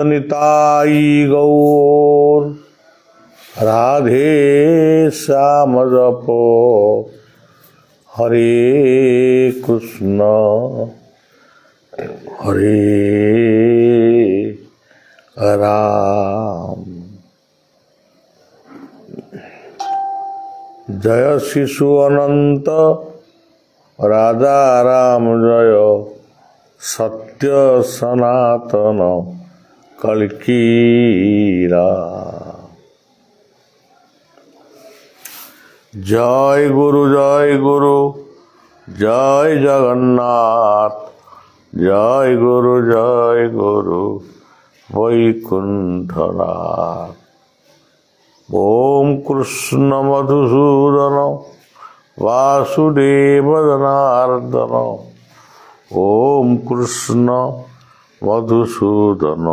निताई गौर राधे श्याम जपो हरे कृष्ण हरे राम। जय शिशु अनंत राजा राम जय सत्य सनातन कल्कीरा। जय गुरु जय जगन्नाथ जय गुरु वैकुंठनाथ। ओम कृष्ण मधुसूदन वासुदेव जनार्दन ओम कृष्ण मधुसूदन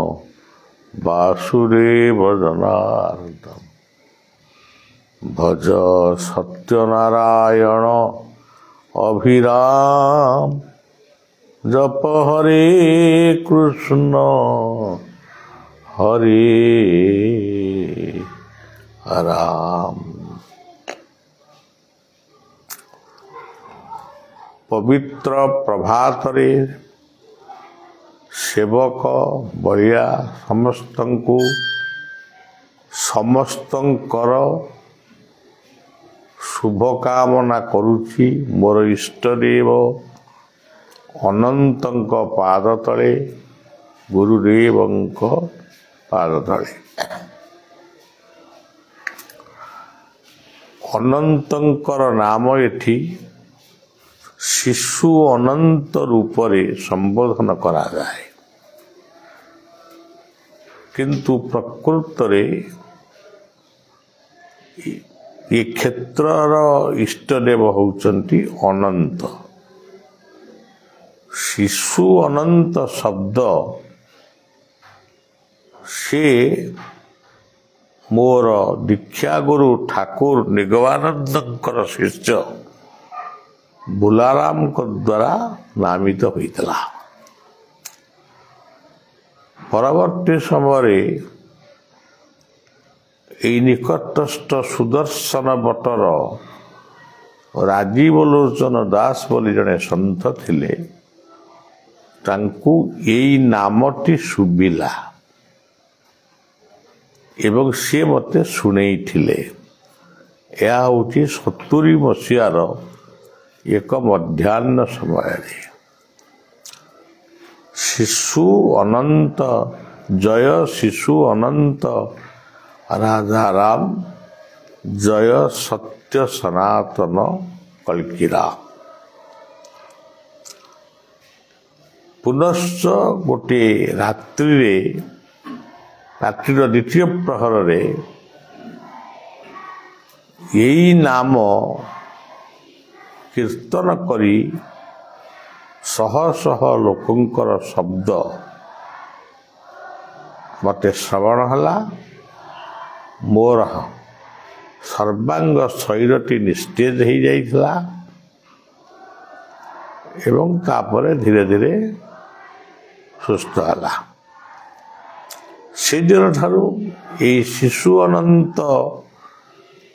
वासुदेव जनार्दन। भज सत्यनारायण अभिराम जप हरे कृष्ण हरे राम। पवित्र प्रभातरे सेवक बलिया समस्तंकु समस्तंकर शुभकामना करुछि। मोर इष्टदेव अनंतंक पाद तले गुरुदेवंक पाद तले। अनंतंकर नाम एठी शिशु अनंत रूपरे संबोधन करा जाए, किंतु प्रकृत रे ये क्षेत्रर इष्टदेव होउचंती अनंत। शिशु अनंत शब्द से मोर दीक्षा गुरु ठाकुर निगमानंदकर शिष्य बुलाराम को द्वारा नामित होइतला। परवर्ती समय এই निकटस्थ सुदर्शन बटर राजीव लोचन दास बोली जड़े सन्थ थिले, तांकु एई नामटी सुबिला एवं सी मते शुणई थिले। यह होची 70 मसीहार एक मध्याह्न समय शिशु अनंत जय शिशु अनंत राजा राम जय सत्य सनातन कल्कीरा। पुनश्च गोटे रात्रि द्वितीय प्रहर रे यही नाम कीर्तन करी शह शह लोकंकर शब्द मते श्रवण हला। मोर सर्वांग शरीरटी निस्तेज हो जाइथिला एवं तापरे धीरे धीरे सुस्थ हला। से दिन ठारू ए शिशु अनंत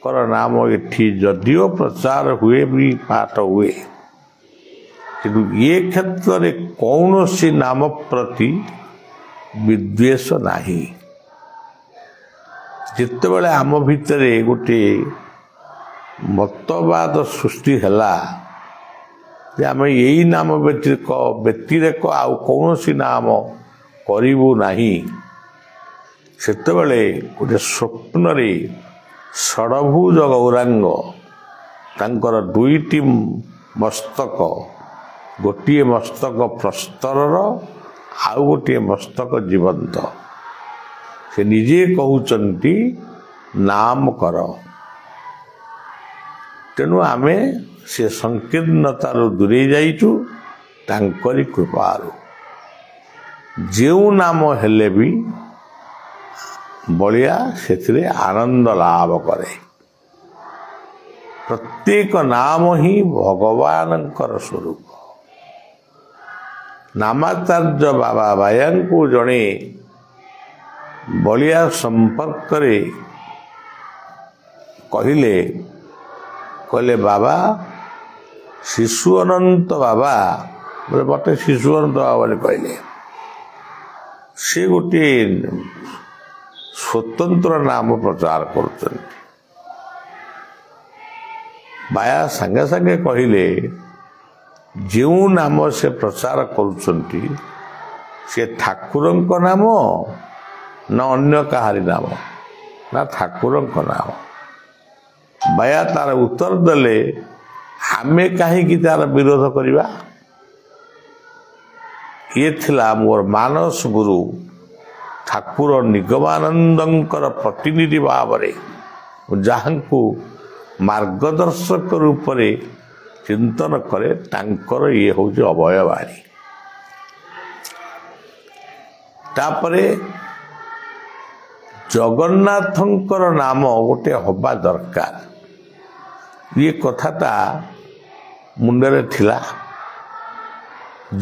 कर नाम एठी जदियो प्रचार हुए भी पाठ हुए, किंतु ये क्षेत्र में कौनसी नाम प्रति विद्वेष नाही। जितेबले आम भितरे गोटे मतवाद सृष्टि हैला जे आम यही नाम व्यतिरेक आउ कौनसी नाम करिबु नाही, सेतेबले गोटे स्वप्न रे षडभुज गौरांग तांकर दुईटी मस्तक, गोटे मस्तक प्रस्तरर आउ गोटे मस्तक जीवंत, से निजे कहउचंती नाम कर। तेणु आमे से संकीर्णतार दूरे जाइचु तांकरी कृपारु। जेउ नाम हेले भी बलिया सेथिरे आनंद लाभ करे। प्रत्येक नाम ही भगवानंकर स्वरूप। नामाचार्य बाबा बायांकु जणे बलिया संपर्क कहले बाबा शिशु अनंत बाबा बोले मत शिशु अनंत बाबा बोले कहले से गोटे स्वतंत्र नाम प्रचार कर बाया संगे संगे कहले जो नाम से प्रचार करुँच से ठाकुर नाम न अन्य कहारी नाम ना ठाकुर नाम बाया तार उत्तर देले आमे कहीं तार विरोध करवा ये थिला मोर मानस गुरु ठाकुर निगमानंदंकर प्रतिनिधि भाव जहाँ को मार्गदर्शक रूप से चिंतन करे तांकर ये हूँ अभयवाणी तापरे जगन्नाथंकर नाम गोटे हवा दरकार ये कथाटा मुंडरे थिला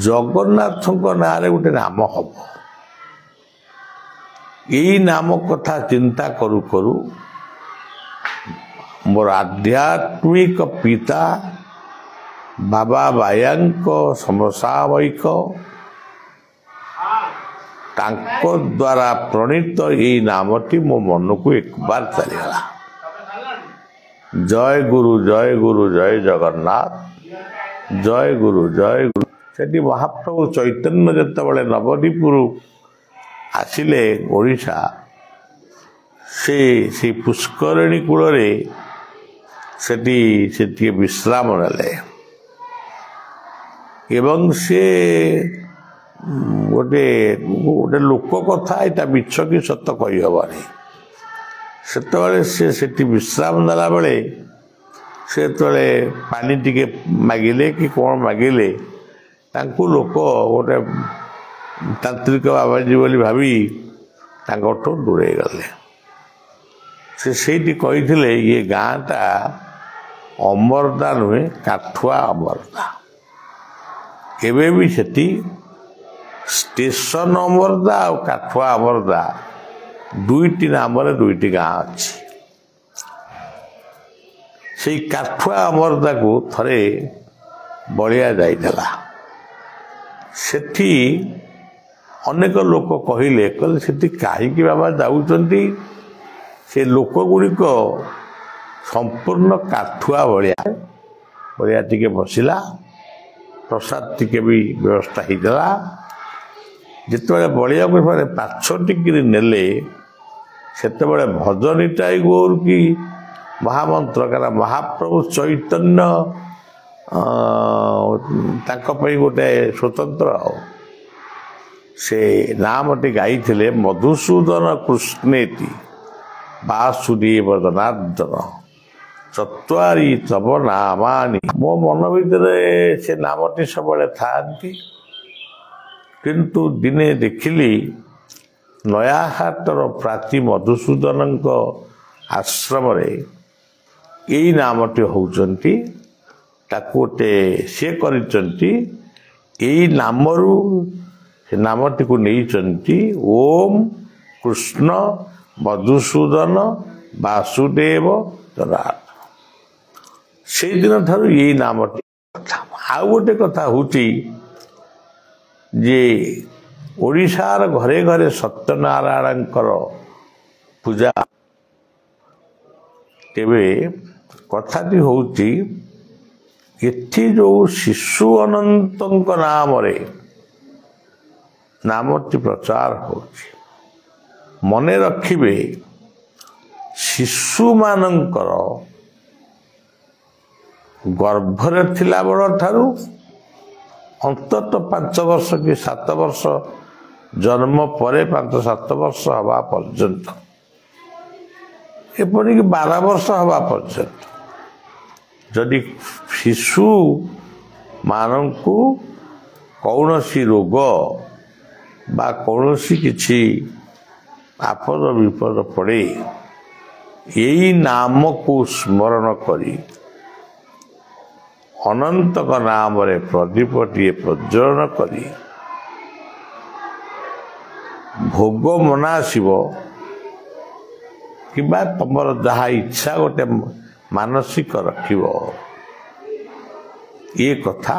जगन्नाथ नाँ गोटे नाम हम यही नाम कथा चिंता करू करू मोर आध्यात्मिक पिता बाबा बायांक समसामयिक तांको द्वारा प्रणीत यही नामटी मो मन को एक बार चलीगला जय गुरु जय जगन्नाथ जय गुरु सेठी महाप्रभु चैतन्य जिते नवदीपुर आसिले ओडिशा से पुष्करिणी कूल से विश्राम नेले एवं से गोटे गोटे लोक कथा यहाँ मिछ कि सत कही हेनी से विश्राम नेला बेले से पानी टिके मागिले कि कौन मागिले तांकु लोक गोटे तांत्रिक बाबाजी बोली भावी तांकठू दूरे गले से कही ये गाँटा अमरदा नुहे काठुआ अमरदा केवे भी सेठी स्टेशन अमरदा और काठुआ अमरदा दुईटी नाम दुईटी गाँ अच्छी से काठुआ अमरदा को थरे बलिया जाइला सेठी अनेक लोक कहले कहले सेठी काहीकि बाबा जाउचंती से लोक गुड़िक संपूर्ण काठुआ भाया बलिया टिके बसिला प्रसाद टिके भी व्यवस्था होता जिते बलिया को पाछ टिकरी नेले सेते भजनीटाई गौर की महामंत्र कारण महाप्रभु चैतन्य गोटे स्वतंत्र से नामटी गाई मधुसूदन कृष्णेति वासुदेव जनार्दन चत्वारी तब नामानि मो मन भीतर से नामटी सब था किंतु दिने देखिली नयाहाटर प्राची मधुसूदन आश्रम यही नामटी होउचंती ताकोटे से करिचंती यही नामरू से नामटी को नहीं ओम कृष्ण मधुसूदन वासुदेव जनार्दन से दिन ठार यही नामटी आउ गोटे कथा होची जे ओडिशार घरे घरे सत्यनारायण पूजा तेबे कथाटी होची एठी जो शिशु अनंत नाम रे नामटी प्रचार होची मने रखिबे शिशु मानकर गर्भरे थिला बड़ ठारू अंतत 5 वर्ष कि 7 वर्ष जन्म परे 5-7 वर्ष हवा पर्यंत एपरिक 12 वर्ष हवा पर्यंत जदि शिशु मानकु कौनसी रोग बा कौनसी किछि आपद विपद पड़े यही नाम को स्मरण करी अनंत नाम रे प्रदीपटीए प्रज्वलन करी ଭୋଗ ମନା ଆସିବ କିମ୍ବା ତମର ଯାହା ଇଚ୍ଛା ଗୋଟେ ମାନସିକ ରଖିବ, ଏ କଥା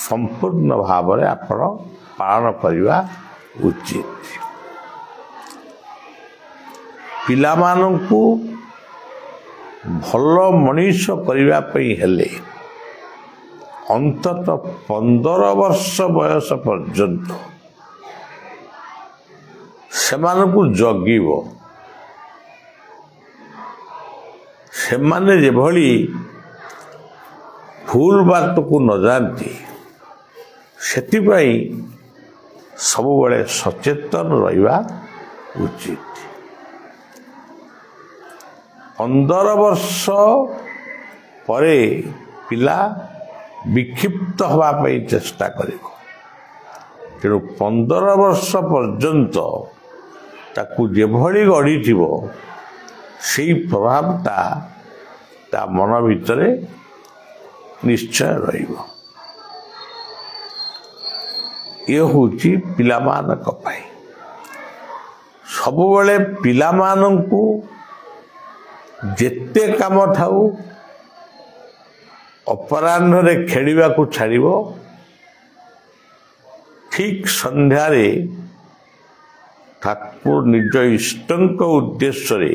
ସମ୍ପୂର୍ଣ୍ଣ ଭାବରେ ଆପଣ ପାଳନ କରିବା ଉଚିତ। ପିଲାମାନଙ୍କୁ ଭଲ ମଣିଷ କରିବା ପାଇଁ ହେଲେ ଅନ୍ତତଃ 15 ବର୍ଷ ବୟସ ପର୍ଯ୍ୟନ୍ତ ସେମାନଙ୍କୁ ଜଗିବ। ସେମାନେ ଯେଭଳି ଭୁଲ ବାଟକୁ ନ ଯାଆନ୍ତି ସେଥିପାଇଁ ସବୁବେଳେ ସଚେତନ ରହିବା ଉଚିତ। 15 ବର୍ଷ ପରେ ପିଲା ବିକ୍ଷିପ୍ତ ହେବା ପାଇଁ ଚେଷ୍ଟା କରିବ। ତେଣୁ 15 ବର୍ଷ ପର୍ଯ୍ୟନ୍ତ ତାକୁ ଯେଭଳି ଗଢ଼ିଥିବ ସେଇ ପ୍ରଭାବଟା ତା ମନ ଭିତରେ ନିଶ୍ଚୟ ରହିବ। ଇଏ ହେଉଛି ପିଲାମାନଙ୍କ ପାଇଁ। ସବୁବେଳେ ପିଲାମାନଙ୍କୁ ଯେତେ କାମ ଥାଉ ଅପରାହ୍ନରେ ଖେଳିବାକୁ ଛାଡ଼ିବ। ଠିକ୍ ସନ୍ଧ୍ୟାରେ ଠାକୁର ନିଜ ଇଷ୍ଟଙ୍କ ଉଦ୍ଦେଶ୍ୟରେ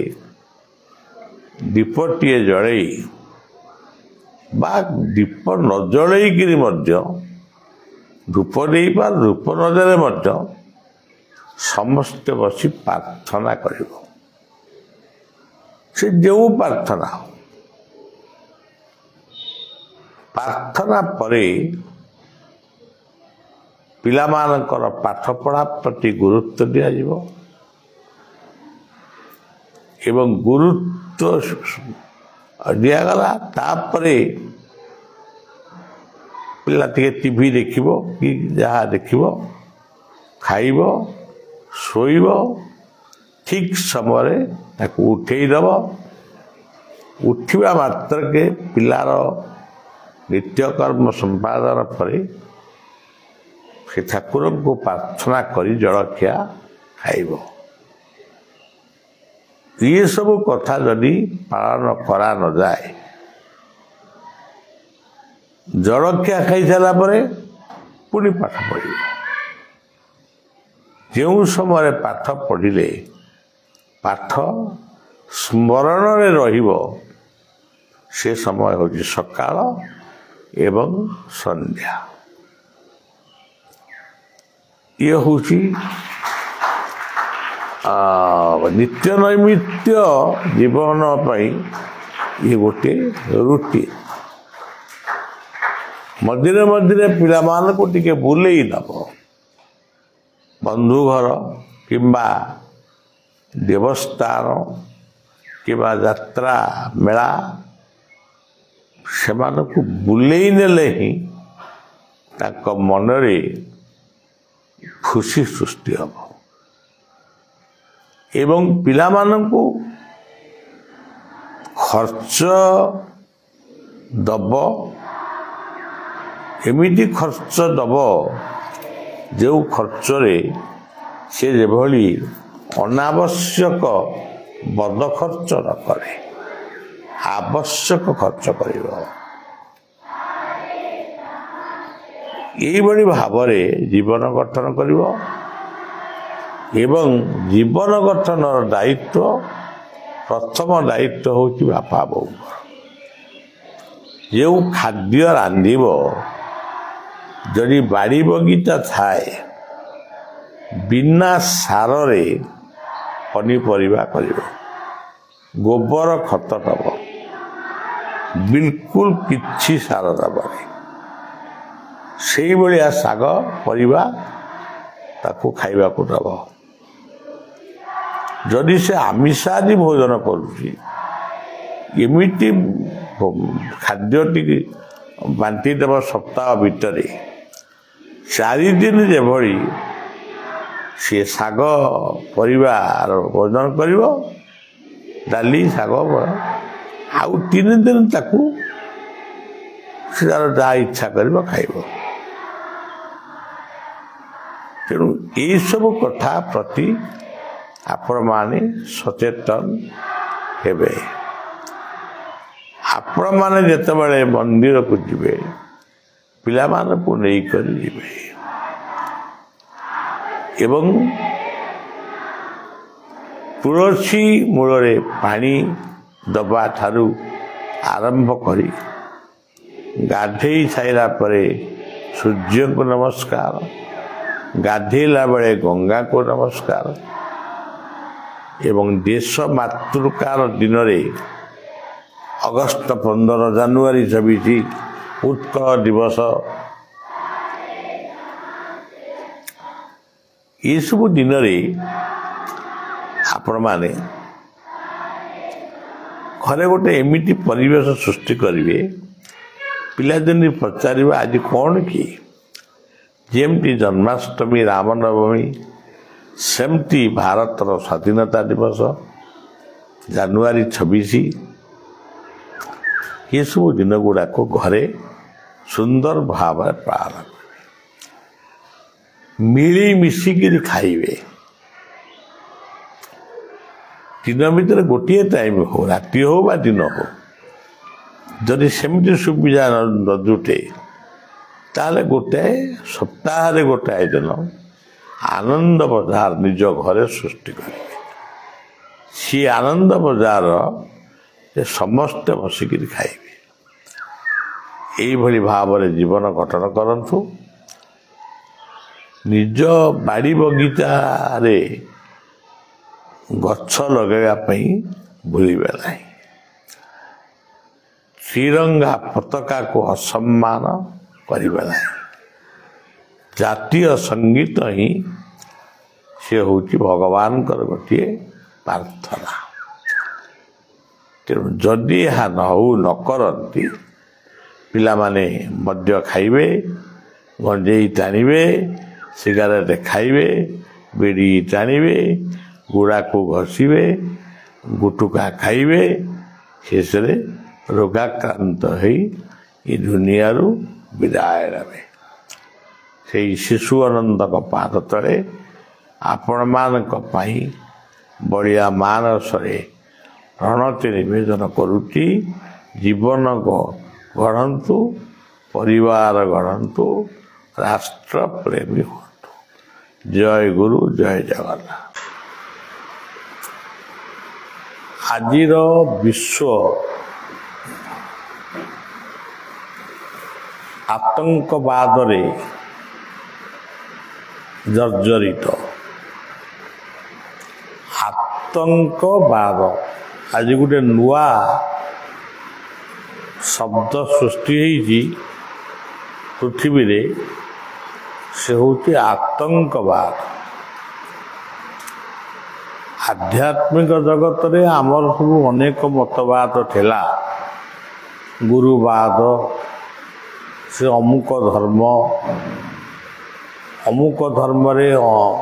ଦୀପଟିଏ ଜଳେଇ ବା ଦୀପ ନ ଜଳେଇକିରି ମଧ୍ୟ ଧୂପ ଦେଇବା, ଧୂପ ନ ଦେଲେ ମଧ୍ୟ ସମସ୍ତେ ବସି ପ୍ରାର୍ଥନା କରିବ। ସେ ଯେଉଁ ପ୍ରାର୍ଥନା ପରେ ପିଲାମାନଙ୍କର ପାଠପଢ଼ା ପ୍ରତି ଗୁରୁତ୍ୱ ଦିଆଯିବ ଏବଂ ଗୁରୁତ୍ୱ ଦିଆଗଲା। ତାପରେ ପିଲା ଟିକେ ଟିଭି ଦେଖିବ କି ଯାହା ଦେଖିବ, ଖାଇବ, ଶୋଇବ। ଠିକ୍ ସମୟରେ ତାକୁ ଉଠେଇଦେବ। ଉଠିବା ମାତ୍ରକେ ପିଲାର ନିତ୍ୟକର୍ମ ସମ୍ପାଦନ ପରେ ସେ ଠାକୁରଙ୍କୁ ପ୍ରାର୍ଥନା କରି ଜଳଖିଆ ଖାଇବ। ଏସବୁ କଥା ଯଦି ପାଳନ କରା ନଯାଏ, ଜଳଖିଆ ଖାଇସାରିଲା ପରେ ପୁଣି ପାଠ ପଢ଼ିବ। ଯେଉଁ ସମୟରେ ପାଠ ପଢ଼ିଲେ ପାଠ ସ୍ମରଣରେ ରହିବ ସେ ସମୟ ହେଉଛି ସକାଳ ଏବଂ ସନ୍ଧ୍ୟା। ଇଏ ହେଉଛି ନିତ୍ୟ ନୈମିତ୍ୟ ଜୀବନ ପାଇଁ ଇଏ ଗୋଟିଏ ରୁଟିନ୍। ମଝିରେ ମଝିରେ ପିଲାମାନଙ୍କୁ ଟିକେ ବୁଲେଇ ନେବ। ବନ୍ଧୁ ଘର କିମ୍ବା ଦେବସ୍ଥାନ କିମ୍ବା ଯାତ୍ରା ମେଳା ସେମାନଙ୍କୁ ବୁଲେଇ ନେଲେ ହିଁ ତାଙ୍କ ମନରେ ଖୁସି ସୃଷ୍ଟି ହେବ ଏବଂ ପିଲାମାନଙ୍କୁ ଖର୍ଚ୍ଚ ଦବ। ଏମିତି ଖର୍ଚ୍ଚ ଦବ ଯେଉଁ ଖର୍ଚ୍ଚରେ ସେ ଯେଭଳି ଅନାବଶ୍ୟକ ବଦ ଖର୍ଚ୍ଚ ନ କରେ, ଆବଶ୍ୟକ ଖର୍ଚ୍ଚ କରିବ। ଏଇଭଳି ଭାବରେ ଜୀବନ ଗଠନ କରିବ ଏବଂ ଜୀବନ ଗଠନର ଦାୟିତ୍ୱ, ପ୍ରଥମ ଦାୟିତ୍ୱ ହେଉଛି ବାପା ବୋଉଙ୍କର। ଯେଉଁ ଖାଦ୍ୟ ରାନ୍ଧିବ, ଯଦି ବାଡ଼ି ବଗିଚା ଥାଏ ବିନା ସାରରେ ପନିପରିବା କରିବ, ଗୋବର ଖତ ଦେବ, ବିଲକୁଲ କିଛି ସାର ଦେବନି। ସେଇଭଳିଆ ଶାଗ ପରିବା ତାକୁ ଖାଇବାକୁ ଦେବ। ଯଦି ସେ ଆମିଷ ଆଦି ଭୋଜନ କରୁଛି, ଏମିତି ଖାଦ୍ୟଟିକୁ ବାଣ୍ଟି ଦେବ ସପ୍ତାହ ଭିତରେ। 4 ଦିନ ଯେଭଳି ସିଏ ଶାଗ ପରିବାର ଭୋଜନ କରିବ, ଡାଲି ଶାଗ, ଆଉ 3 ଦିନ ତାକୁ ସେ ତାର ଯାହା ଇଚ୍ଛା କରିବ ଖାଇବ। ତେଣୁ ଏଇସବୁ କଥା ପ୍ରତି ଆପଣମାନେ ସଚେତନ ହେବେ। ଆପଣମାନେ ଯେତେବେଳେ ମନ୍ଦିରକୁ ଯିବେ ପିଲାମାନଙ୍କୁ ନେଇକରି ଯିବେ ଏବଂ ତୁଳସୀ ମୂଳରେ ପାଣି ଦେବା ଠାରୁ ଆରମ୍ଭ କରି ଗାଧେଇ ସାରିଲା ପରେ ସୂର୍ଯ୍ୟଙ୍କୁ ନମସ୍କାର, ଗାଧେଇଲା ବେଳେ ଗଙ୍ଗାକୁ ନମସ୍କାର ଏବଂ ଦେଶ ମାତୃକାର ଦିନରେ ଅଗଷ୍ଟ 15 ଜାନୁଆରୀ 26 ଉତ୍କଳ ଦିବସ ଏସବୁ ଦିନରେ ଆପଣମାନେ ଘରେ ଗୋଟେ ଏମିତି ପରିବେଶ ସୃଷ୍ଟି କରିବେ ପିଲାଦିନେ ପଚାରିବେ ଆଜି କ'ଣ କି? ଯେମିତି ଜନ୍ମାଷ୍ଟମୀ ରାମନବମୀ ସେମିତି ଭାରତର ସ୍ୱାଧୀନତା ଦିବସ ଜାନୁଆରୀ 26 ଏସବୁ ଦିନ ଗୁଡ଼ାକ ଘରେ ସୁନ୍ଦର ଭାବରେ ପାଳନ କରିବେ, ମିଳିମିଶିକିରି ଖାଇବେ। ଦିନ ଭିତରେ ଗୋଟିଏ ଟାଇମ୍ ହଉ, ରାତି ହଉ ବା ଦିନ ହଉ, ଯଦି ସେମିତି ସୁବିଧା ନ ଜୁଟେ ତାହେଲେ ଗୋଟାଏ ସପ୍ତାହରେ ଗୋଟାଏ ଦିନ ଆନନ୍ଦ ବଜାର ନିଜ ଘରେ ସୃଷ୍ଟି କରିବେ। ସେ ଆନନ୍ଦ ବଜାର ସମସ୍ତେ ବସିକିରି ଖାଇବେ। ଏଇଭଳି ଭାବରେ ଜୀବନ ଗଠନ କରନ୍ତୁ। ନିଜ ବାଡ଼ି ବଗିଚାରେ ଗଛ ଲଗାଇବା ପାଇଁ ଭୁଲିବେ ନାହିଁ। ତ୍ରିରଙ୍ଗା ପତାକାକୁ ଅସମ୍ମାନ କରିବେ ନାହିଁ। ଜାତୀୟ ସଙ୍ଗୀତ ହିଁ ସେ ହେଉଛି ଭଗବାନଙ୍କର ଗୋଟିଏ ପ୍ରାର୍ଥନା। ତେଣୁ ଯଦି ଏହା ନ କରନ୍ତି ପିଲାମାନେ ମଦ୍ୟ ଖାଇବେ, ଗଞ୍ଜେଇ ଟାଣିବେ, ସିଗାରେଟ୍ ଖାଇବେ, ବିଡ଼ି ଟାଣିବେ, ଗୁଡ଼ାକୁ ଘଷିବେ, ଗୁଟୁକା ଖାଇବେ, ଶେଷରେ ରୋଗାକ୍ରାନ୍ତ ହୋଇ ଏ ଦୁନିଆରୁ ବିଦାୟ ନେବେ। ସେଇ ଶିଶୁ ଅନନ୍ତଙ୍କ ପାଦ ତଳେ ଆପଣମାନଙ୍କ ପାଇଁ ବଳିଆ ମାନସରେ ପ୍ରଣତି ନିବେଦନ କରୁଛି। ଜୀବନ ଗଢ଼ନ୍ତୁ, ପରିବାର ଗଢ଼ନ୍ତୁ, ରାଷ୍ଟ୍ର ପ୍ରେମୀ ହୁଅନ୍ତୁ। ଜୟ ଗୁରୁ, ଜୟ ଜଗନ୍ନାଥ। ଆଜିର ବିଶ୍ୱ ଆତଙ୍କବାଦରେ ଜର୍ଜରିତ। ଆତଙ୍କବାଦ ଆଜି ଗୋଟେ ନୂଆ ଶବ୍ଦ ସୃଷ୍ଟି ହେଇଛି ପୃଥିବୀରେ, ସେ ହେଉଛି ଆତଙ୍କବାଦ। ଆଧ୍ୟାତ୍ମିକ ଜଗତରେ ଆମର ସବୁ ଅନେକ ମତବାଦ ଥିଲା। ଗୁରୁବାଦ, ସେ ଅମୁକ ଧର୍ମ, ଅମୁକ ଧର୍ମରେ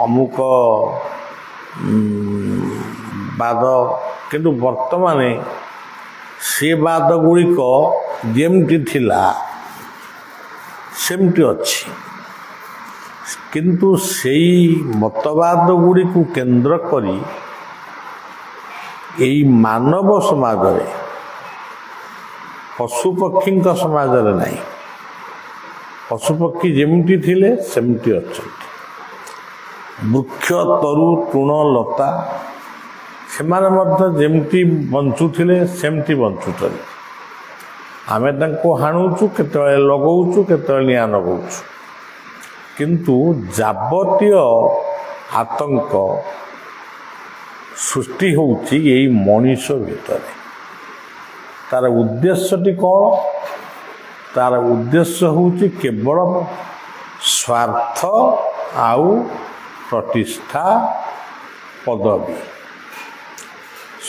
ଅମୁକ ବାଦ, କିନ୍ତୁ ବର୍ତ୍ତମାନ ସେ ବାଦ ଗୁଡ଼ିକ ଯେମିତି ଥିଲା ସେମିତି ଅଛି। କିନ୍ତୁ ସେଇ ମତବାଦ ଗୁଡ଼ିକୁ କେନ୍ଦ୍ର କରି ଏଇ ମାନବ ସମାଜରେ, ପଶୁପକ୍ଷୀଙ୍କ ସମାଜରେ ନାହିଁ। ପଶୁପକ୍ଷୀ ଯେମିତି ଥିଲେ ସେମିତି ଅଛନ୍ତି। ବୃକ୍ଷ, ତରୁ, ତୃଣ, ଲତା ସେମାନେ ମଧ୍ୟ ଯେମିତି ବଞ୍ଚୁଥିଲେ ସେମିତି ବଞ୍ଚୁଛନ୍ତି। ଆମେ ତାଙ୍କୁ ହାଣୁଛୁ, କେତେବେଳେ ଲଗାଉଛୁ, କେତେବେଳେ ନିଆଁ ଲଗାଉଛୁ। କିନ୍ତୁ ଯାବତୀୟ ଆତଙ୍କ ସୃଷ୍ଟି ହେଉଛି ଏଇ ମଣିଷ ଭିତରେ। ତାର ଉଦ୍ଦେଶ୍ୟଟି କ'ଣ? ତାର ଉଦ୍ଦେଶ୍ୟ ହେଉଛି କେବଳ ସ୍ୱାର୍ଥ ଆଉ ପ୍ରତିଷ୍ଠା, ପଦବୀ।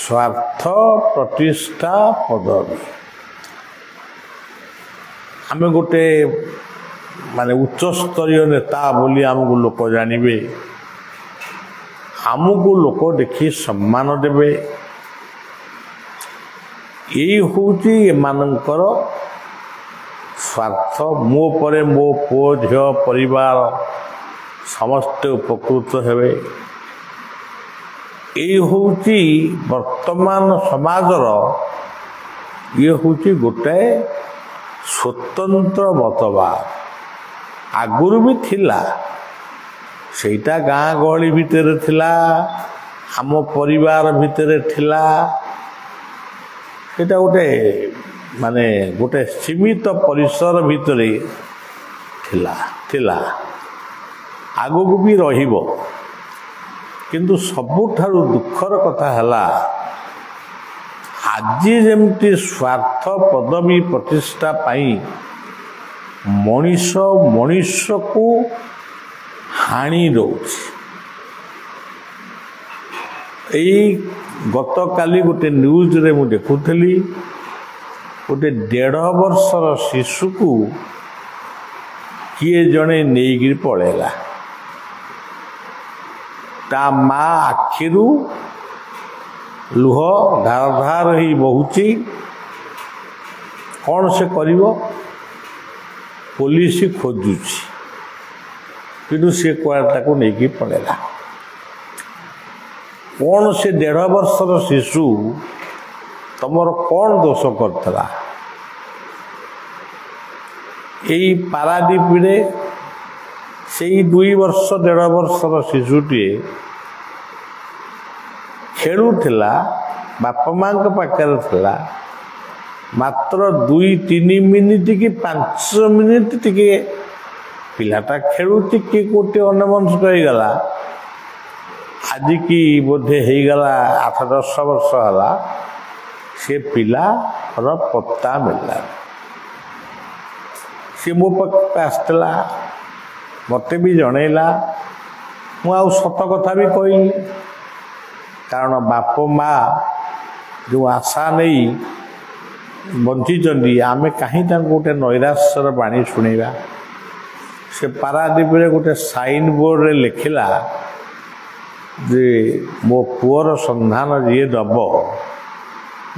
ସ୍ୱାର୍ଥ, ପ୍ରତିଷ୍ଠା, ପଦବୀ। ଆମେ ଗୋଟେ ଉଚ୍ଚସ୍ତରୀୟ ନେତା ବୋଲି ଆମକୁ ଲୋକ ଜାଣିବେ, ଆମକୁ ଲୋକ ଦେଖି ସମ୍ମାନ ଦେବେ। ଏଇ ହେଉଛି ଏମାନଙ୍କର ସ୍ୱାର୍ଥ। ମୋ ପରେ ମୋ ପୁଅ, ଝିଅ, ପରିବାର ସମସ୍ତେ ଉପକୃତ ହେବେ। ଏଇ ହେଉଛି ବର୍ତ୍ତମାନ ସମାଜର ଇଏ ହେଉଛି ଗୋଟାଏ ସ୍ୱତନ୍ତ୍ର ମତବାଦ। ଆଗରୁ ବି ଥିଲା, ସେଇଟା ଗାଁ ଗହଳି ଭିତରେ ଥିଲା, ଆମ ପରିବାର ଭିତରେ ଥିଲା। ସେଇଟା ଗୋଟେ ସୀମିତ ପରିସର ଭିତରେ ଥିଲା ଆଗକୁ ବି ରହିବ। କିନ୍ତୁ ସବୁଠାରୁ ଦୁଃଖର କଥା ହେଲା, ଆଜି ଯେମିତି ସ୍ୱାର୍ଥ ପଦବୀ ପ୍ରତିଷ୍ଠା ପାଇଁ ମଣିଷକୁ ହାଣି ଦେଉଛି। ଏଇ ଗତକାଲି ଗୋଟେ ନ୍ୟୁଜରେ ମୁଁ ଦେଖୁଥିଲି, ଗୋଟେ 1.5 ବର୍ଷର ଶିଶୁକୁ କିଏ ଜଣେ ନେଇକିରି ପଳେଇଲା। ତା ମା ଆଖିରୁ ଲୁହ ଧାର ଧାର ହେଇ ବହୁଛି। କ'ଣ ସେ କରିବ? ପୋଲିସ ଖୋଜୁଛି, କିନ୍ତୁ ସେ କୁଆଡ଼େ ତାକୁ ନେଇକି ପଳେଇଲା। କ'ଣ ସେ 1.5 ବର୍ଷର ଶିଶୁ ତମର କ'ଣ ଦୋଷ କରିଥିଲା? ଏଇ ପାରାଦୀପରେ ସେଇ 2 ବର୍ଷ 1.5 ବର୍ଷର ଶିଶୁଟିଏ ଖେଳୁଥିଲା, ବାପା ମାଙ୍କ ପାଖରେ ଥିଲା। ମାତ୍ର 2-3 ମିନିଟ୍ କି 5 ମିନିଟ୍ ଟିକେ ପିଲାଟା ଖେଳୁଛି, କି କୋଉଠି ଅନ୍ୟମନସ୍କ ହେଇଗଲା। ଆଜିକି ବୋଧେ ହେଇଗଲା 8-10 ବର୍ଷ ହେଲା, ସେ ପିଲାର ପତ୍ତା ମିଳିଲା। ସେ ମୋ ପାଖକୁ ଆସିଥିଲା, ମୋତେ ବି ଜଣେଇଲା। ମୁଁ ଆଉ ସତ କଥା ବି କହିଲି, କାରଣ ବାପ ମା ଯେଉଁ ଆଶା ନେଇ ବଞ୍ଚିଛନ୍ତି, ଆମେ କାହିଁ ତାଙ୍କୁ ଗୋଟେ ନୈରାଶ୍ୟର ବାଣୀ ଶୁଣେଇବା। ସେ ପାରାଦୀପରେ ଗୋଟେ ସାଇନ୍ ବୋର୍ଡ଼ରେ ଲେଖିଲା ଯେ ମୋ ପୁଅର ସନ୍ଧାନ ଯିଏ ଦେବ,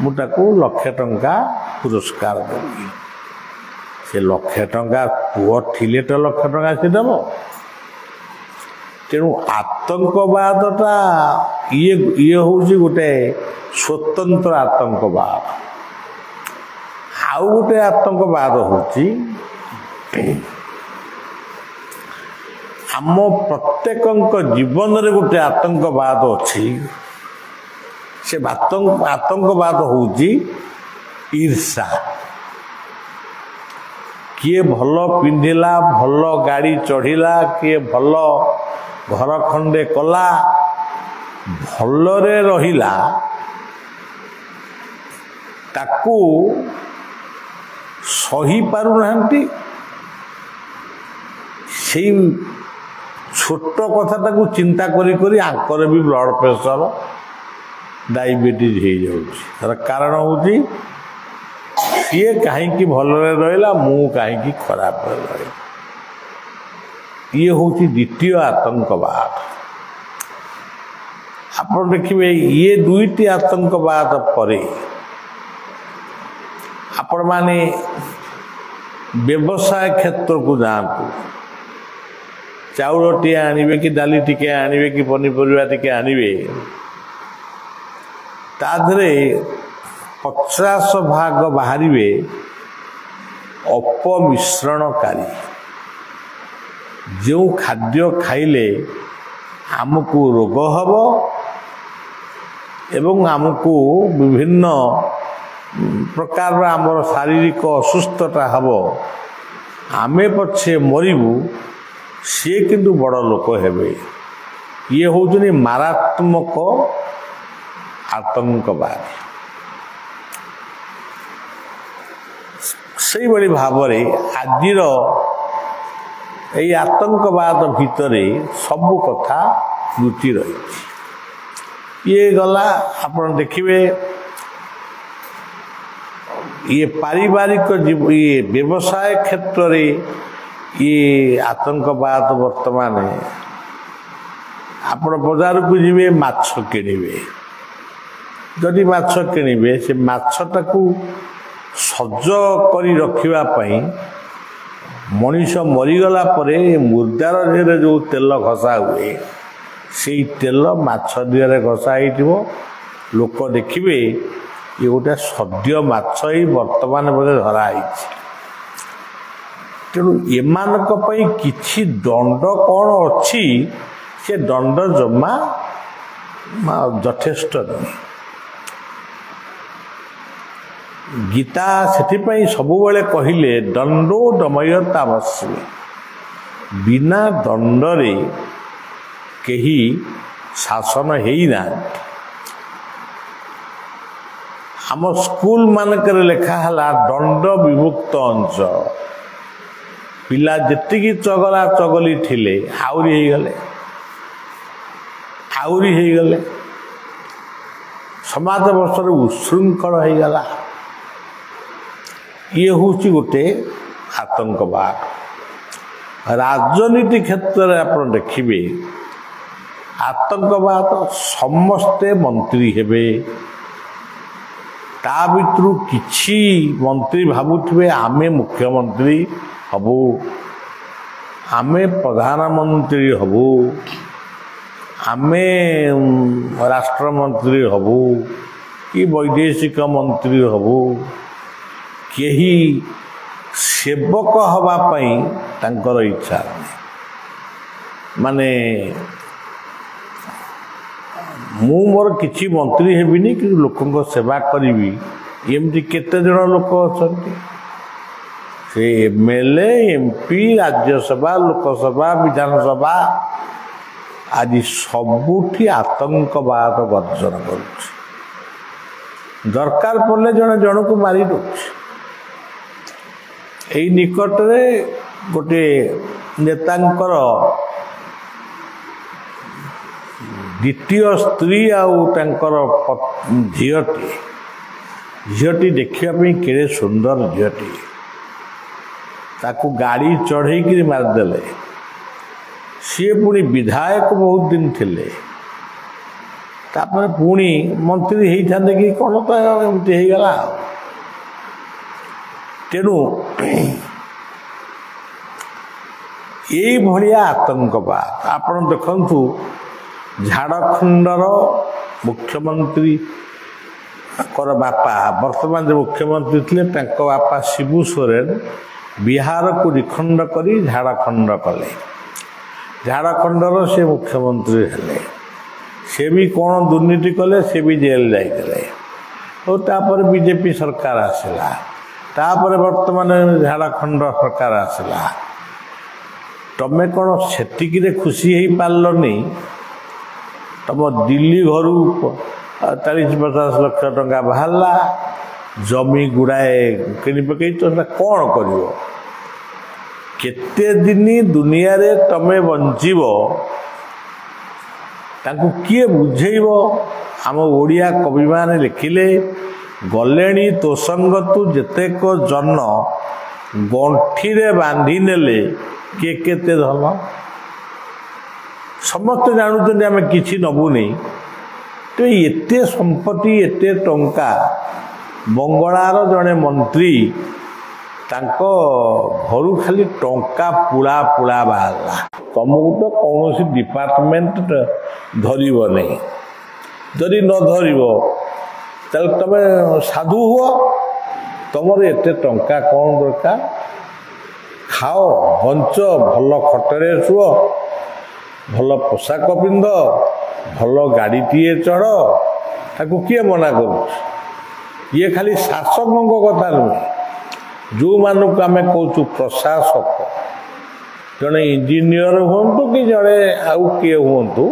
ମୁଁ ତାକୁ 1,00,000 ଟଙ୍କା ପୁରସ୍କାର ଦେବି। ସେ 1,00,000 ଟଙ୍କା, ପୁଅ ଥିଲେ ତ 1,00,000 ଟଙ୍କା ସେ ଦେବ। ତେଣୁ ଆତଙ୍କବାଦଟା ଇଏ ହେଉଛି ଗୋଟେ ସ୍ୱତନ୍ତ୍ର ଆତଙ୍କବାଦ। ଆଉ ଗୋଟେ ଆତଙ୍କବାଦ ହେଉଛି ଆମ ପ୍ରତ୍ୟେକଙ୍କ ଜୀବନରେ ଗୋଟେ ଆତଙ୍କବାଦ ଅଛି। ସେ ଆତଙ୍କବାଦ ହେଉଛି ଈର୍ଷା। କିଏ ଭଲ ପିନ୍ଧିଲା, ଭଲ ଗାଡ଼ି ଚଢ଼ିଲା, କିଏ ଭଲ ଘର ଖଣ୍ଡେ କଲା, ଭଲରେ ରହିଲା, ତାକୁ ସହି ପାରୁନାହାନ୍ତି। ସେଇ ଛୋଟ କଥାଟାକୁ ଚିନ୍ତା କରି କରି ଆଙ୍କର ବି ବ୍ଲଡ଼ ପ୍ରେସର, ଡାଇବେଟିସ୍ ହେଇଯାଉଛି। ତାର କାରଣ ହେଉଛି ସିଏ କାହିଁକି ଭଲରେ ରହିଲା, ମୁଁ କାହିଁକି ଖରାପରେ ରହିଲି। ଇଏ ହେଉଛି ଦ୍ୱିତୀୟ ଆତଙ୍କବାଦ। ଆପଣ ଦେଖିବେ, ଇଏ 2ଟି ଆତଙ୍କବାଦ ପରେ ଆପଣମାନେ ବ୍ୟବସାୟ କ୍ଷେତ୍ରକୁ ଯାଆନ୍ତୁ। ଚାଉଳଟିଏ ଆଣିବେ କି ଡାଲି ଟିକେ ଆଣିବେ କି ପନିପରିବା ଟିକେ ଆଣିବେ, ତା ଦେହରେ 50% ବାହାରିବେ ଅପମିଶ୍ରଣକାରୀ। ଯେଉଁ ଖାଦ୍ୟ ଖାଇଲେ ଆମକୁ ରୋଗ ହେବ ଏବଂ ଆମକୁ ବିଭିନ୍ନ ପ୍ରକାରର ଆମର ଶାରୀରିକ ଅସୁସ୍ଥତା ହେବ, ଆମେ ପଛେ ମରିବୁ, ସିଏ କିନ୍ତୁ ବଡ଼ ଲୋକ ହେବେ। ଇଏ ହେଉଛନ୍ତି ମାରାତ୍ମକ ଆତଙ୍କବାଦ। ସେଇଭଳି ଭାବରେ ଆଜିର ଏଇ ଆତଙ୍କବାଦ ଭିତରେ ସବୁ କଥା ଲୁଚି ରହିଛି। ଇଏ ଗଲା, ଆପଣ ଦେଖିବେ ଇଏ ପାରିବାରିକ ଇଏ ବ୍ୟବସାୟ କ୍ଷେତ୍ରରେ ଇଏ ଆତଙ୍କବାଦ। ବର୍ତ୍ତମାନ ଆପଣ ବଜାରକୁ ଯିବେ, ମାଛ କିଣିବେ। ଯଦି ମାଛ କିଣିବେ, ସେ ମାଛଟାକୁ ସଜ କରି ରଖିବା ପାଇଁ मनीष मरीगला मुर्दार देहरे जो तेल घसा हुए से तेल माछ देहरे घसा हो लोक देखिए ये गोटे सद्य माछ ही वर्तमान बोधे धराई तेणु एमानक पई किछि दंड कौन अच्छी से दंड जमा यथेष्ट नहीं। गीता से सबुबले कहले दंडो दमयतामस्मि बिना दंडरे केही शासन हेना। आम स्कूल मानकर लेखा हला दंड विमुक्त अंचल पिला जेतिकी चगला चगली थिले आउरी हो गले समाज वर्षर उशृंखल हो गला। ये हूँ गोटे आतंकवाद। राजनीति क्षेत्र में आप देखिए आतंकवाद समस्ते मंत्री हेबे ता भितरु किछि मंत्री भावुथिबे आमे मुख्यमंत्री हबु आमे प्रधानमंत्री हबु आमे राष्ट्रमंत्री हबु कि वैदेशिक मंत्री हबु केही सेवक हवा पई तांकर इच्छा माने मु मोर किछि मंत्री हेबिनी कि लोकंक सेवा करिवि एमती केते जण लोक अछंती से एमएलए एमपी राज्यसभा लोकसभा विधानसभा आदि सबुठी आतंकवाद गर्जन करुछि। दरकार पड़े जड़े जन को मारी दौर यही निकट में गोटे नेतांकर द्वितीय स्त्री झीटी देखा केड़े सुंदर झीटी ताकू गाड़ी चढ़े मारदेले सी पुणी विधायक बहुत दिन थिले तापर पुणी मंत्री होते कि कौन तो एमती हो गला। तेणु यही भाया आतंकवाद आपण देखु झाड़खंडर मुख्यमंत्री बापा वर्तमान जो मुख्यमंत्री थे बापा शिबू सोरेन बिहार को निखंड करी झाड़खंड कले झाड़खंडर से मुख्यमंत्री हेले से भी कौन दुर्नीति कले से भी जेल जाते और तापर बीजेपी सरकार आसला तापर वर्तमान झाड़खंड सरकार आसला तमें कौन सेतिक खुशी हो पार्लनी तुम दिल्ली घर 40-50 लाख टंका बाहरला जमी गुड़ाए किणी पकई तो कौन कर केते दिन दुनिया रे तमे बंचीब ताकू किए बुझेब। आम ओडिया कवि माने लिखिले गलेणी तो संग तू जेतेक जन गंठी रे बांधी नेले किए केते धन समस्ते जानुचंदी आमे किछि नबुनी तो एते संपत्ति एते टंका बंगलार जड़े मंत्री तांको घरू खाली टंका पुला पुला बाहरला तुमको तो कौन डिपार्टमेंट धरब नहीं जदि न धरब तुम साधु हुआ तुम एत टंका कौन दरकार खाओ बंच भल खटरे शुओ भल पोशाक पिंध भल गाड़ीटीए चढ़ ताकू किए मना कर ये खाली शासकों कथा नुहे जो मानक आम कहूँ प्रशासक जड़े इंजीनियर हूँ कि जड़े आउ किए हूँ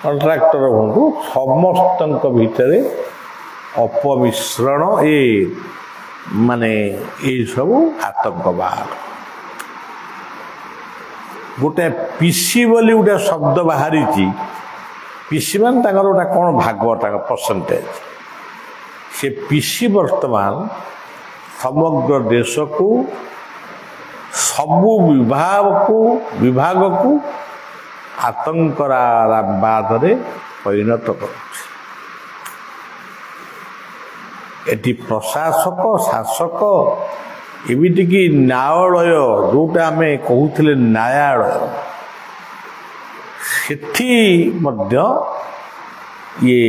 कंट्राक्टर हूँ समस्त भितर अपमिश्रण ये माने ये सब आतंकवाद गोटे पीसी बोली गोटे शब्द बाहरी पीसी मान गोटे कौन भाग परसेंटेज से पीसी वर्तमान समग्र देश को सबु विभाग को आतंकवाद रे परिणत कर प्रशासक शासक ଏମିତିକି ନ୍ୟାୟାଳୟ ଯେଉଁଟା ଆମେ କହୁଥିଲେ ନ୍ୟାୟାଳୟ ସେଠି ମଧ୍ୟ ଇଏ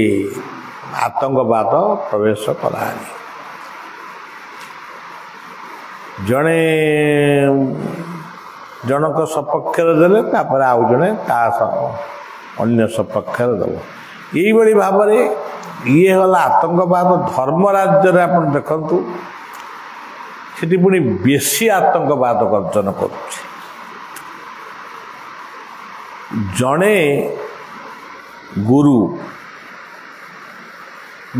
ଆତଙ୍କବାଦ ପ୍ରବେଶ କଲାଣି। ଜଣକ ସପକ୍ଷରେ ଦେଲେ ତାପରେ ଆଉ ଜଣେ ତା ଅନ୍ୟ ସପକ୍ଷରେ ଦେବ। ଏଇଭଳି ଭାବରେ ଇଏ ହେଲା ଆତଙ୍କବାଦ। ଧର୍ମ ରାଜ୍ୟରେ ଆପଣ ଦେଖନ୍ତୁ ସେଠି ପୁଣି ବେଶୀ ଆତଙ୍କବାଦ ଗର୍ଜନ କରୁଛି। ଜଣେ ଗୁରୁ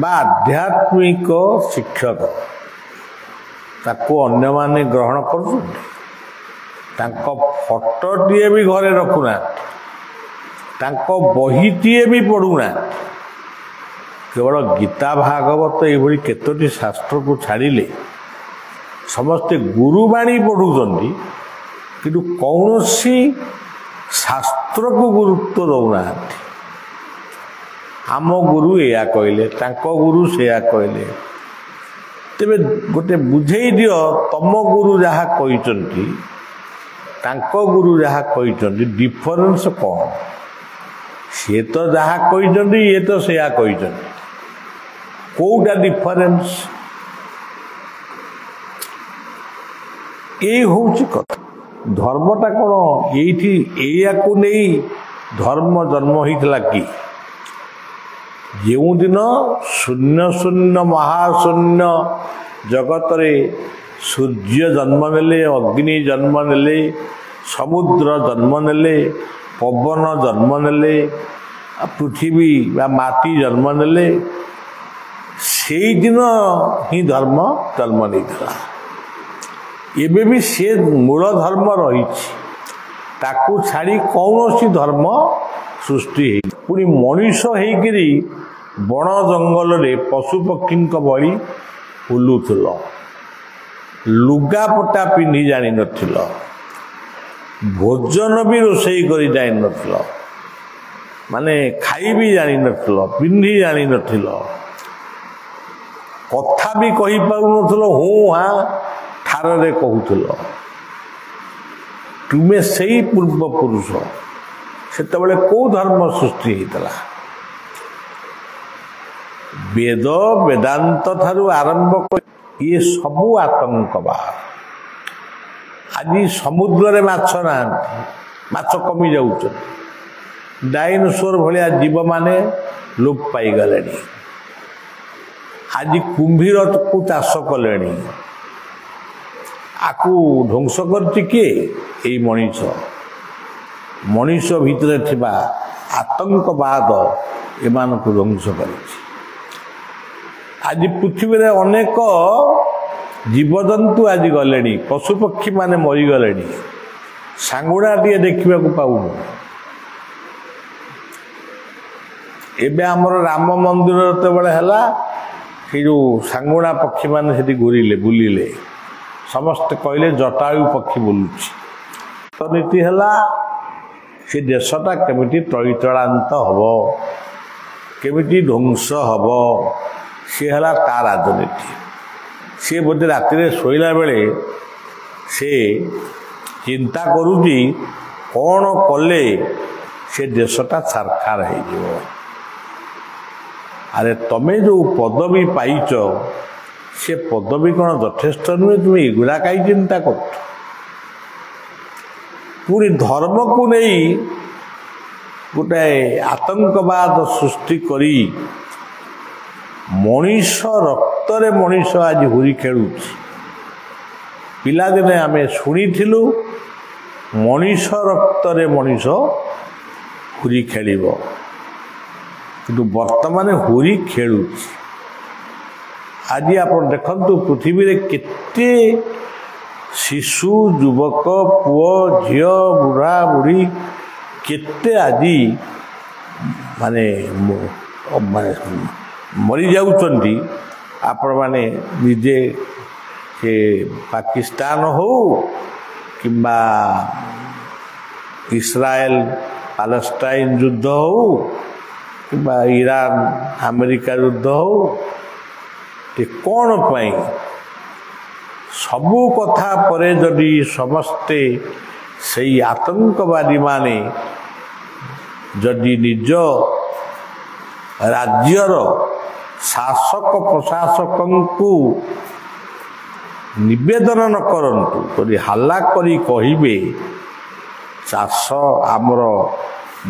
ବା ଆଧ୍ୟାତ୍ମିକ ଶିକ୍ଷକ ତାକୁ ଅନ୍ୟମାନେ ଗ୍ରହଣ କରୁଛନ୍ତି। ତାଙ୍କ ଫଟୋଟିଏ ବି ଘରେ ରଖୁନାହାନ୍ତି, ତାଙ୍କ ବହିଟିଏ ବି ପଢ଼ୁନାହାନ୍ତି। କେବଳ ଗୀତା ଭାଗବତ ଏଇଭଳି କେତୋଟି ଶାସ୍ତ୍ରକୁ ଛାଡ଼ିଲେ ସମସ୍ତେ ଗୁରୁବାଣୀ ପଢ଼ୁଛନ୍ତି, କିନ୍ତୁ କୌଣସି ଶାସ୍ତ୍ରକୁ ଗୁରୁତ୍ୱ ଦେଉନାହାନ୍ତି। ଆମ ଗୁରୁ ଏଇଆ କହିଲେ, ତାଙ୍କ ଗୁରୁ ସେଇଆ କହିଲେ। ତେବେ ଗୋଟେ ବୁଝେଇ ଦିଅ, ତମ ଗୁରୁ ଯାହା କହିଛନ୍ତି ତାଙ୍କ ଗୁରୁ ଯାହା କହିଛନ୍ତି ଡିଫରେନ୍ସ କ'ଣ? ସିଏ ତ ଯାହା କହିଛନ୍ତି ଇଏ ତ ସେଇଆ କହିଛନ୍ତି, କୋଉଟା ଡିଫରେନ୍ସ? ଏଇ ହେଉଛି କଥା। ଧର୍ମଟା କ'ଣ ଏଇଠି ଏଇଆକୁ ନେଇ ଧର୍ମ ଜନ୍ମ ହୋଇଥିଲା କି? ଯେଉଁଦିନ ଶୂନ୍ୟ ଶୂନ୍ୟ ମହାଶୂନ୍ୟ ଜଗତରେ ସୂର୍ଯ୍ୟ ଜନ୍ମ ନେଲେ, ଅଗ୍ନି ଜନ୍ମ ନେଲେ, ସମୁଦ୍ର ଜନ୍ମ ନେଲେ, ପବନ ଜନ୍ମ ନେଲେ, ପୃଥିବୀ ବା ମାଟି ଜନ୍ମ ନେଲେ, ସେଇଦିନ ହିଁ ଧର୍ମ ଜନ୍ମ ନେଇଥିଲା। ଏବେ ବି ସେ ମୂଳ ଧର୍ମ ରହିଛି, ତାକୁ ଛାଡ଼ି କୌଣସି ଧର୍ମ ସୃଷ୍ଟି ହେଇନି। ପୁଣି ମଣିଷ ହେଇକିରି ବଣ ଜଙ୍ଗଲରେ ପଶୁପକ୍ଷୀଙ୍କ ଭଳି ବୁଲୁଥିଲ, ଲୁଗାପଟା ପିନ୍ଧି ଜାଣିନଥିଲ, ଭୋଜନ ବି ରୋଷେଇ କରି ଜାଣିନଥିଲ, ମାନେ ଖାଇ ବି ଜାଣିନଥିଲ, ପିନ୍ଧି ଜାଣିନଥିଲ, କଥା ବି କହିପାରୁନଥିଲ, ହୁଁ ହାଁ ଠାରରେ କହୁଥିଲ। ତୁମେ ସେଇ ପୂର୍ବପୁରୁଷ। ସେତେବେଳେ କୋଉ ଧର୍ମ ସୃଷ୍ଟି ହେଇଥିଲା? ବେଦ ବେଦାନ୍ତ ଠାରୁ ଆରମ୍ଭ କରି ଇଏ ସବୁ ଆତଙ୍କବାଦ। ଆଜି ସମୁଦ୍ରରେ ମାଛ ନାହାନ୍ତି, ମାଛ କମି ଯାଉଛନ୍ତି, ଡାଇନୋସର ଭଳିଆ ଜୀବମାନେ ଲୋପ ପାଇଗଲେଣି। ଆଜି କୁମ୍ଭୀରକୁ ଚାଷ କଲେଣି। ଆକୁ ଧ୍ୱଂସ କରିଛି କିଏ? ଏଇ ମଣିଷ। ମଣିଷ ଭିତରେ ଥିବା ଆତଙ୍କବାଦ ଏମାନଙ୍କୁ ଧ୍ୱଂସ କରିଛି। ଆଜି ପୃଥିବୀରେ ଅନେକ ଜୀବଜନ୍ତୁ ଆଜି ଗଲେଣି, ପଶୁପକ୍ଷୀମାନେ ମରିଗଲେଣି, ସାଙ୍ଗୁଣାଟିଏ ଦେଖିବାକୁ ପାଉନୁ। ଏବେ ଆମର ରାମ ମନ୍ଦିର ଯେତେବେଳେ ହେଲା, ସେ ଯେଉଁ ସାଙ୍ଗୁଣା ପକ୍ଷୀମାନେ ସେଠି ଘୁରିଲେ, ବୁଲିଲେ, ସମସ୍ତେ କହିଲେ ଜଟାୟୁ ପକ୍ଷୀ ବୁଲୁଛି। ନୀତି ହେଲା ସେ ଦେଶଟା କେମିତି ତ୍ରୈତଳାନ୍ତ ହେବ, କେମିତି ଧ୍ୱଂସ ହେବ, ସିଏ ହେଲା ତା ରାଜନୀତି। ସିଏ ବୋଧେ ରାତିରେ ଶୋଇଲା ବେଳେ ସେ ଚିନ୍ତା କରୁଛି କ'ଣ କଲେ ସେ ଦେଶଟା ଛାରଖାର ହେଇଯିବ। ଆରେ ତମେ ଯେଉଁ ପଦବୀ ପାଇଛ ସେ ପଦବୀ କ'ଣ ଯଥେଷ୍ଟ ନୁହେଁ? ତୁମେ ଏଗୁଡ଼ା କାହିଁ ଚିନ୍ତା କରୁଛ? ପୁଣି ଧର୍ମକୁ ନେଇ ଗୋଟାଏ ଆତଙ୍କବାଦ ସୃଷ୍ଟି କରି ମଣିଷ ରକ୍ତରେ ମଣିଷ ଆଜି ହୁରି ଖେଳୁଛି। ପିଲାଦିନେ ଆମେ ଶୁଣିଥିଲୁ ମଣିଷ ରକ୍ତରେ ମଣିଷ ହୁରି ଖେଳିବ, କିନ୍ତୁ ବର୍ତ୍ତମାନ ହୁରି ଖେଳୁଛି। ଆଜି ଆପଣ ଦେଖନ୍ତୁ ପୃଥିବୀରେ କେତେ ଶିଶୁ, ଯୁବକ, ପୁଅ, ଝିଅ, ବୁଢ଼ା ବୁଢ଼ୀ କେତେ ଆଜି ମାନେ ମରିଯାଉଛନ୍ତି। ଆପଣମାନେ ନିଜେ ସେ ପାକିସ୍ତାନ ହଉ କିମ୍ବା ଇସ୍ରାଏଲ ପାଲେଷ୍ଟାଇନ ଯୁଦ୍ଧ ହଉ କିମ୍ବା ଇରାନ ଆମେରିକା ଯୁଦ୍ଧ ହଉ, କ'ଣ ପାଇଁ सबु कथा परे जदि समस्ते सही आतंकवादी माने जदि निज राज्यर शासक प्रशासक को निवेदन न करंतु तरी हल्ला करी कहिबे चाष आमर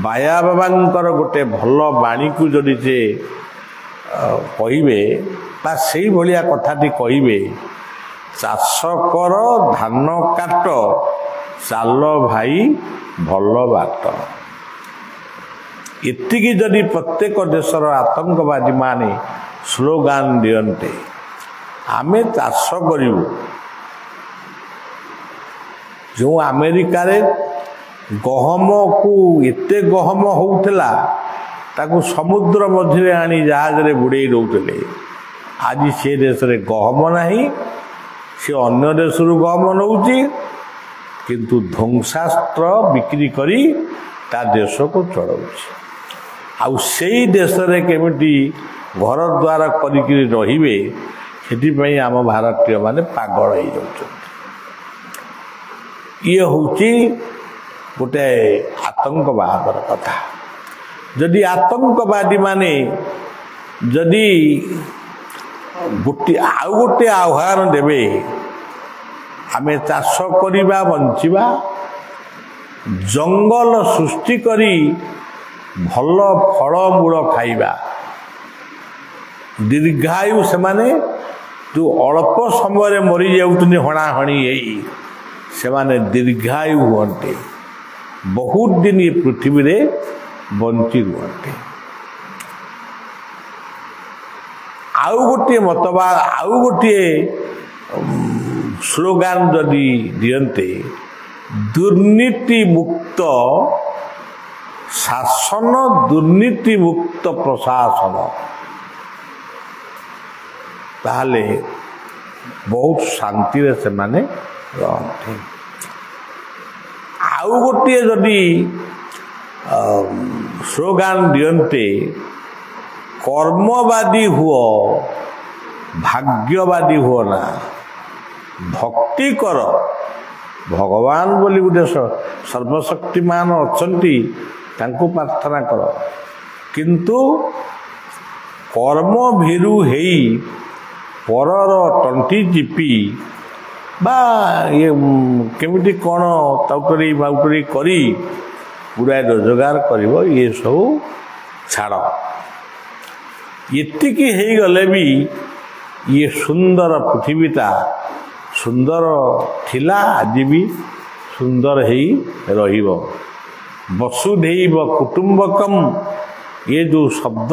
बाया बाबांकर गोटे भल बाणी को जदि से कहिबे बा सेही भलिया कथाटी कहिबे चाष कर धान काट चाल भाई भल बाट एतिकी जदि प्रत्येक देशर आतंकवादी माने स्लोगान दियन्ते आमे चाष करिवु जो अमेरिका रे गहम को एते गहम होउथला ताकू समुद्र मध्य आनी जहाज रे बुड़े दउतले आज से देश रे गहम नाही से अन्य देश रु गहम नउची किंतु ध्वंसास्त्र बिक्री करी ता देश को चढ़ाऊँ आउ से देश रे केमिटी घर द्वार करिक रहिबे सेति आम भारतीय माने पागल हो जाउछन ये होची गोटे आतंकवादर कथा जदि आतंकवादी माने जदि गोटे आउ गोटे आह्वान देबे आमे चाष करिबा बंचिबा जंगल सृष्टि करी भल फल मूल खाइबा दीर्घायु से माने जो अल्प समय मरी जाउतनी हणाहणी से माने दीर्घायु हुअन्ते बहुत दिन ये पृथ्वी रे बंची रुहन्ते आउ गोटे मतवाद आउ गोटे स्लोगान जदि दियन्ते दुर्नीति मुक्त शासन दुर्नीति मुक्त प्रशासन ताहले बहुत शांति रे से माने रहते आउ गोटे जदि स्लोगान दियन्ते कर्मवादी हुओ भाग्यवादी हुओ ना भक्ति कर भगवान बोली गोटे सर्वशक्तिमान अछंती तांको प्रार्थना कर किंतु कर्म भीरु हेई परर टंटी चिपी बा ये केमिटी कौन ताउटरी बाउटरी करी गुड़ाए रोजगार करिवो ये सब छाड़ एतिकी हेई गले भी ये सुंदर पृथ्वीटा सुंदर थिला आज भी सुंदर हेई रहिबो वसुधैव कुटुंबकम ये जो शब्द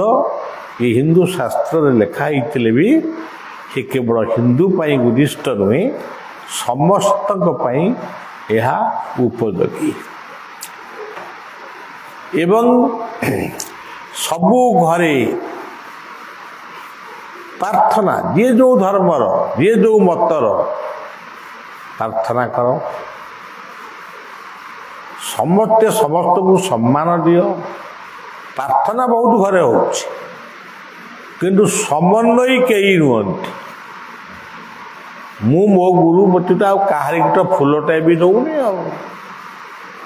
ये हिंदू शास्त्र रे लिखा होइतिले भी ये केवल हिंदू पाई उद्दिष्ट नुहे समस्त पाई यह उपयोगी एवं सबु घरे प्रार्थना जे जो धर्मर जे जो मतर प्रार्थना करो समस्ते समस्त को सम्मान दियो प्रार्थना बहुत घरे हो किंतु समन्वय कई नुहंती मु मो गुरु मतीटा कहारी गोटे फुलटा भी दौनी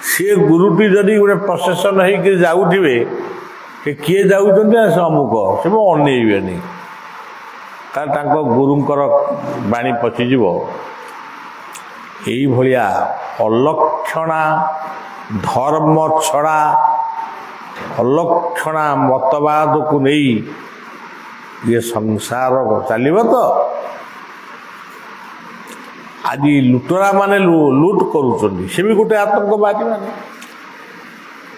सी गुरुटी जदि गोटे प्रसेसन होकर जाऊे किए जाऊँ से अमुक से अनेबेनि कारण गुरुंकर बाणी पचिज यही अलक्षणा धर्म छड़ा अलक्षणा मतवाद को नहीं ये संसार चलो तो आज लुटरा माने लुट करुँच से भी गोटे आतंकवादी माने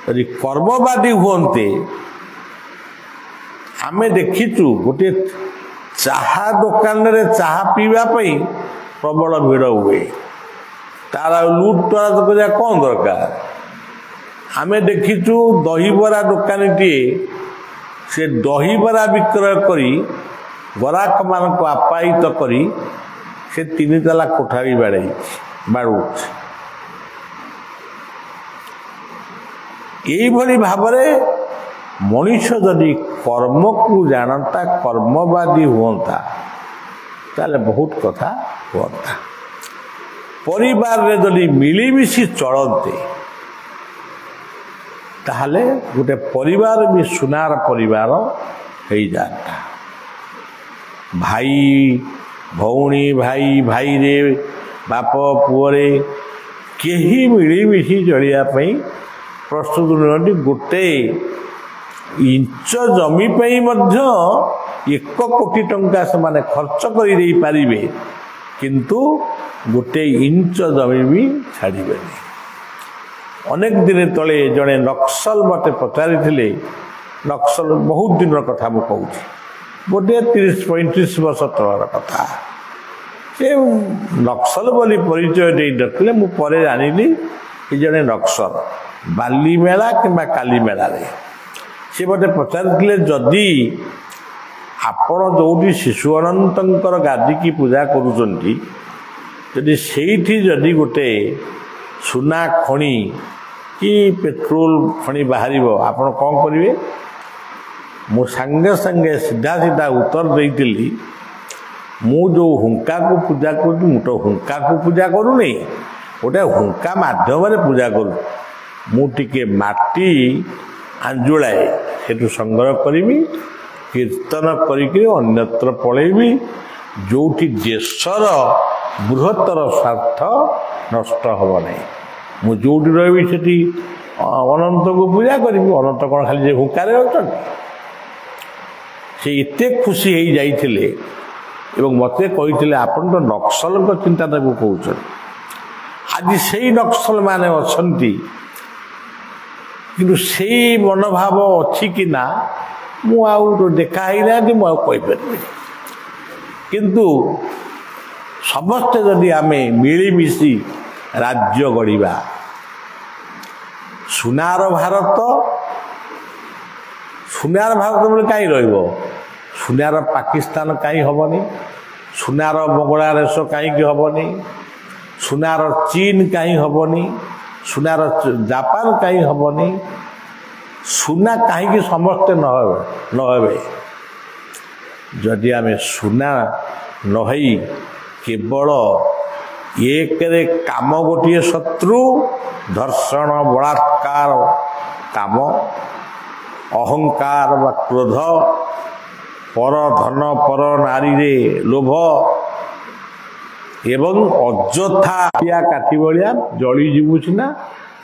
यदि कर्मवादी हुंते आमे देखीचु गोटे चाहा दुकान रे चाहा पीवा प्रबल भिड़ हुए तार लुट तरा कौन दरकार आमे देखीचु दहीबरा दुकानी से दहीबरा विक्रय करी ग्राहक मान को आपायित करी से 3 ताला कोठारी बाड़ू यही भाव मनीष जदि कर्म को जानता कर्मवादी हुआ ताले बहुत कथा हुआ। परिवार रे जदि मिलीमिशी चलते ताहले गोटे परिवार भी सुनार परिवार हो जाता। भाई भौणी भाई भाई रे बाप पुअरे केही मिलीमिशी चलिया प्रस्तुत नुहति। गोटे इंच जमी पई मध्य 1 कोटी टंका से माने खर्च कर दे पारिबे, किंतु गोटे इंच जमी भी छाड़बे। अनेक दिन तले जड़े नक्सल मत पचारि, नक्सल बहुत दिन कथा मु कहूँ, गोटे 30-35 वर्ष तलर कथा। से नक्सल बोली परिचय दे नथिले, मु परे जानिली जड़े नक्सल बाली मेला किंबा काली मेला रे से मते पचारिथिले जदि आपण जोटी शिशु अनंतर गादी की पूजा करुचंती, जदि सेठी जदि गोटे सुना खणी कि पेट्रोल खणी बाहर आपण कौन करेंगे? मु संगे संगे सीधा सीधा उत्तर देती, मु जो हुंका को पूजा करूँ, मु तो हुंका को पूजा करूनी, गोटे हुंका माध्यम पूजा करूँ। मुझे माटी आंजुलाए से संग्रह करी, कीर्तन करी अन्यत्र पलैबी, जोटी देशर बृहत्तर स्वार्थ नष्ट हम ना। मु जोटी रही से अनंत को पूजा करी, अनंत कौन खाली हुंकारे अच्छा से एते खुशी हो जाइए एवं मते कही आपन तो नक्सल चिंताधारा को कहते। आज से नक्सल माने अच्छी किंतु से मनोभाव अच्छी कि ना मु देखा ही ना कि मुझे किंतु समस्ते जदि आमे मिलीमिशी राज्य गढ़ा, सुनार भारत बोले कहीं रहिबो, सुनार पाकिस्तान कहीं हबनी, सुनार बांग्लादेश कहीं हबनी, सुनार चीन कहीं हबनी, सुनार जापान कहीं हबनी, सुना कहीं समस्ते नहे। जदि आमे सुना नहई केवल एक काम गोटे शत्रु धर्षण बलात्कार काम, अहंकार व क्रोध, पर धन पर नारी रे लोभ एवं अଯଥା काठी भलिया जली जीवु ना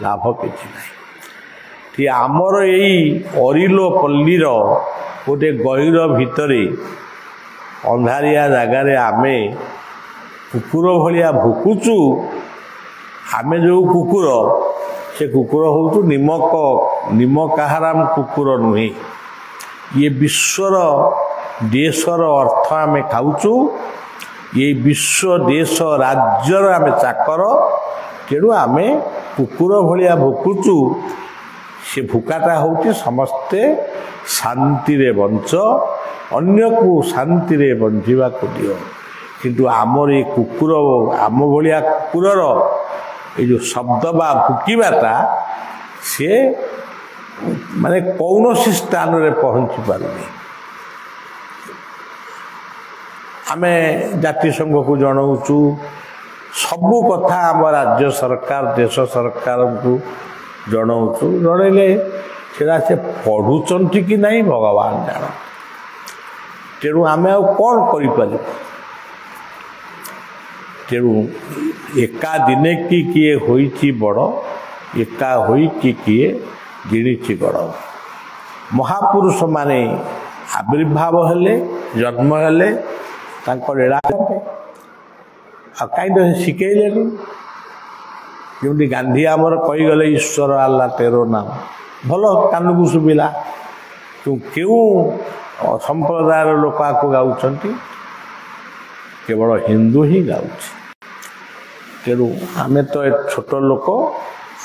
लाभ किछि नाही। आमर यही अरिलो पल्लीर गोटे गहिर भितरे अंधारिया जगार आमे कुकुर भलिया भुकुचु। आमे जो कुकुर से कुकुर हूँ निमकाहाराम कुकुर नुहे। ये विश्वर देशर अर्थ आमे खाऊचु, ये विश्व देश राज्यर आमे चाकर, तेणु आमे कुकुर भलिया भुकुचु। से भुकाटा हूँ समस्ते शांति रे बंच, अन्य को शांति रे बंचिबा को दियो। किंतु आमर ये कुकुर आम भलिया कुकुरर ये जो शब्द बा भुकिबाटा से माने कौन सी स्थान रे पहुंची पारुनी। आमे जाति संघ को जनाऊचु सबू कथा आम राज्य सरकार देश सरकार को जनाऊचु। जनइले सेटा से पढ़ुचंती कि नहीं भगवान जान। तेणु आमे आ कौन करिपारि। तेणु एका दिने की किए होइछि बड़, एका होई कि किए जिणिछि गड़। महापुरुष माने आविर्भाव हेले, जन्म हेले, तांको लीला आ कहीं शिखेलेनी। जमी गांधी आमर कहीगले ईश्वर आल्ला तेरो नाम, भल कान को शुभिला। क्यों संप्रदायर लोक आको गाउछंती? केवल हिंदू ही गाउछि। तेणु आमे तो छोट लोक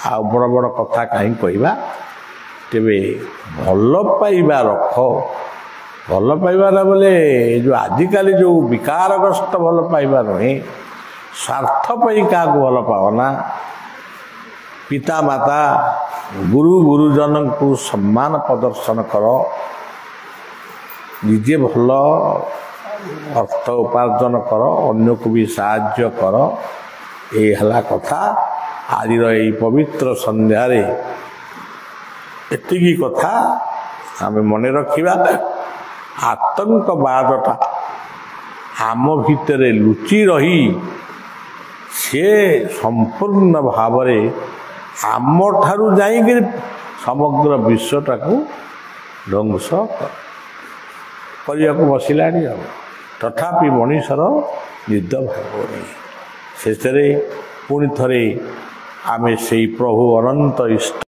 आ बड़ बड़ कथा कहीं कहवा। तेबे भल पाइबा रख। भल पाइबार बोले जो आजिकल जो विकारग्रस्त भल पाइबा नुहे, स्वार्थ पाई क्या भल पावना। पिता माता गुरु गुरुजन को सम्मान प्रदर्शन कर, निजे भल अर्थ उपार्जन कर, अन्य को भी साहाय्य कर, এই ହେଲା କଥା। ଆଜିର ଏଇ ପବିତ୍ର ସନ୍ଧ୍ୟାରେ ଏତିକି କଥା ଆମେ ମନେ ରଖିବା। ଆତଙ୍କବାଦଟା ଆମ ଭିତରେ ଲୁଚି ରହି ସେ ସମ୍ପୂର୍ଣ୍ଣ ଭାବରେ ଆମଠାରୁ ଯାଇକରି ସମଗ୍ର ବିଶ୍ୱଟାକୁ ଧ୍ୱଂସ କରିବାକୁ ବସିଲାଣି। ଆଉ ତଥାପି ମଣିଷର ନିଦ ଭାବୁନି। ଶେଷରେ ପୁଣି ଥରେ ଆମେ ସେଇ ପ୍ରଭୁ ଅନନ୍ତ ଇଷ୍ଟ